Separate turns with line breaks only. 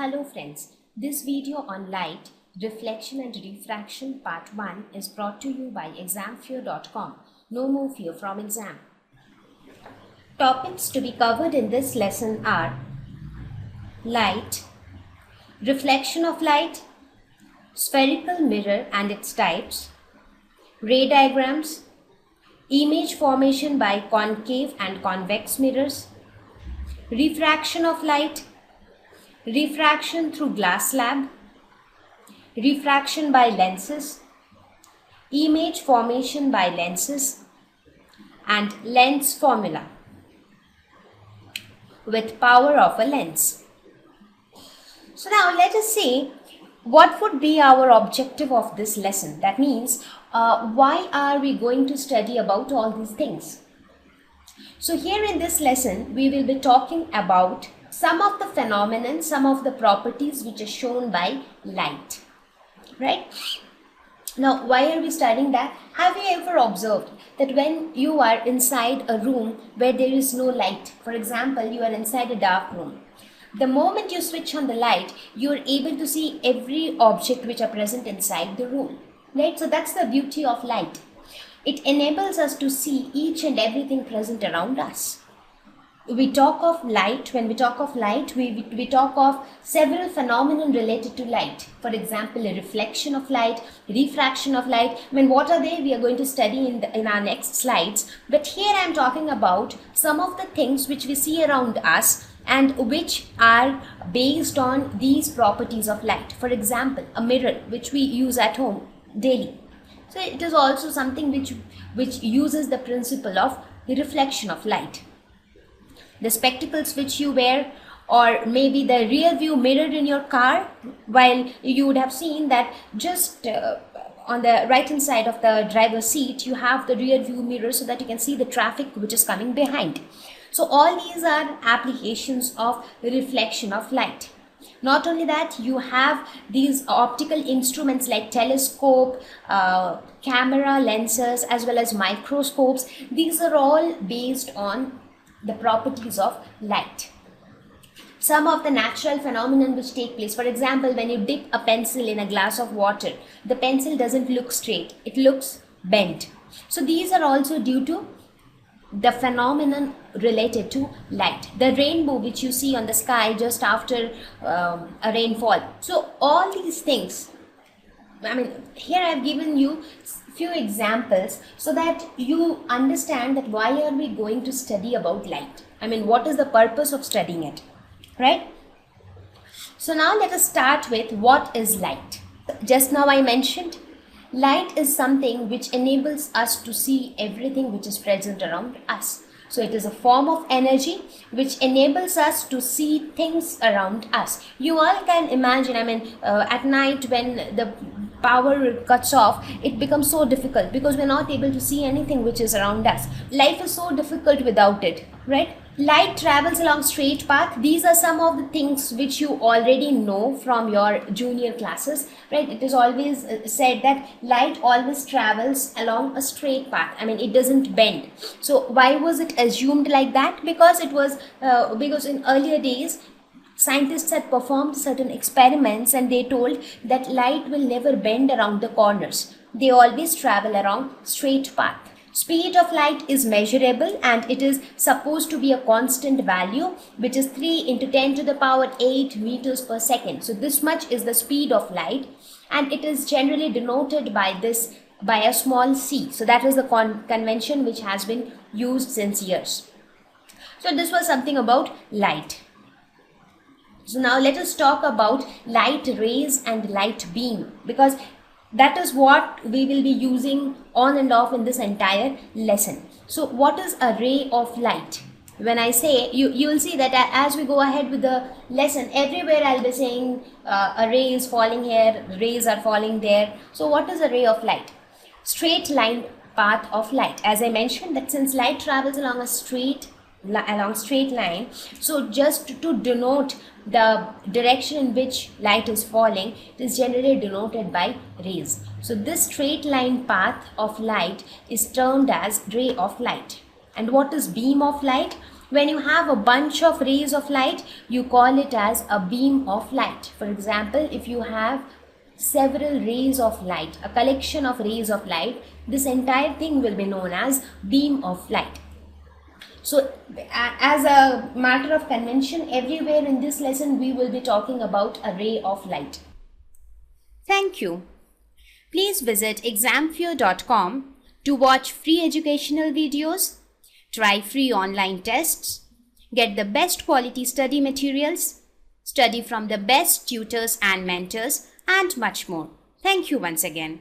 Hello friends, this video on light, reflection and refraction part 1 is brought to you by examfear.com. No more fear from exam. Topics to be covered in this lesson are light, reflection of light, spherical mirror and its types, ray diagrams, image formation by concave and convex mirrors, refraction of light, refraction through glass slab, refraction by lenses, image formation by lenses, and lens formula with power of a lens. So now let us see what would be our objective of this lesson. That means why are we going to study about all these things? So here in this lesson we will be talking about some of the phenomena, some of the properties which are shown by light, right? Now, why are we studying that? Have you ever observed that when you are inside a room where there is no light, for example, you are inside a dark room, the moment you switch on the light, you are able to see every object which are present inside the room, right? So that's the beauty of light. It enables us to see each and everything present around us. We talk of light, when we talk of light, we talk of several phenomena related to light. For example, a reflection of light, refraction of light. I mean, what are they? We are going to study in our next slides. But here I am talking about some of the things which we see around us and which are based on these properties of light. For example, a mirror which we use at home daily. So it is also something which uses the principle of the reflection of light. The spectacles which you wear, or maybe the rear view mirror in your car, while you would have seen that just on the right hand side of the driver's seat you have the rear view mirror so that you can see the traffic which is coming behind. So all these are applications of reflection of light. Not only that, you have these optical instruments like telescope, camera lenses, as well as microscopes. These are all based on the properties of light. Some of the natural phenomena which take place, for example, when you dip a pencil in a glass of water, the pencil doesn't look straight, it looks bent. So these are also due to the phenomenon related to light. The rainbow which you see on the sky just after a rainfall. So all these things, I mean, here I have given you few examples so that you understand that why are we going to study about light. I mean, what is the purpose of studying it, right? So now let us start with what is light. Just now I mentioned light is something which enables us to see everything which is present around us. So it is a form of energy which enables us to see things around us. You all can imagine, I mean, at night when the power cuts off, it becomes so difficult because we're not able to see anything which is around us. Life is so difficult without it, right? Light travels along straight path. These are some of the things which you already know from your junior classes, right? It is always said that light always travels along a straight path. I mean, it doesn't bend. So why was it assumed like that? Because it was because in earlier days scientists had performed certain experiments and they told that light will never bend around the corners. They always travel along straight path. Speed of light is measurable and it is supposed to be a constant value, which is 3 into 10 to the power 8 meters per second. So this much is the speed of light, and it is generally denoted by a small c. So that is the convention which has been used since years. So this was something about light. So now let us talk about light rays and light beam, because that is what we will be using on and off in this entire lesson. So what is a ray of light? When I say, you will see that as we go ahead with the lesson, everywhere I'll be saying a ray is falling here, rays are falling there. So what is a ray of light? Straight line path of light. As I mentioned, that since light travels along a straight line, so just to denote the direction in which light is falling, it is generally denoted by rays. So this straight line path of light is termed as ray of light. And what is beam of light? When you have a bunch of rays of light, you call it as a beam of light. For example, if you have several rays of light, a collection of rays of light, this entire thing will be known as beam of light. So as a matter of convention, everywhere in this lesson we will be talking about a ray of light. Thank you. Please visit examfear.com to watch free educational videos, try free online tests, get the best quality study materials, study from the best tutors and mentors, and much more. Thank you once again.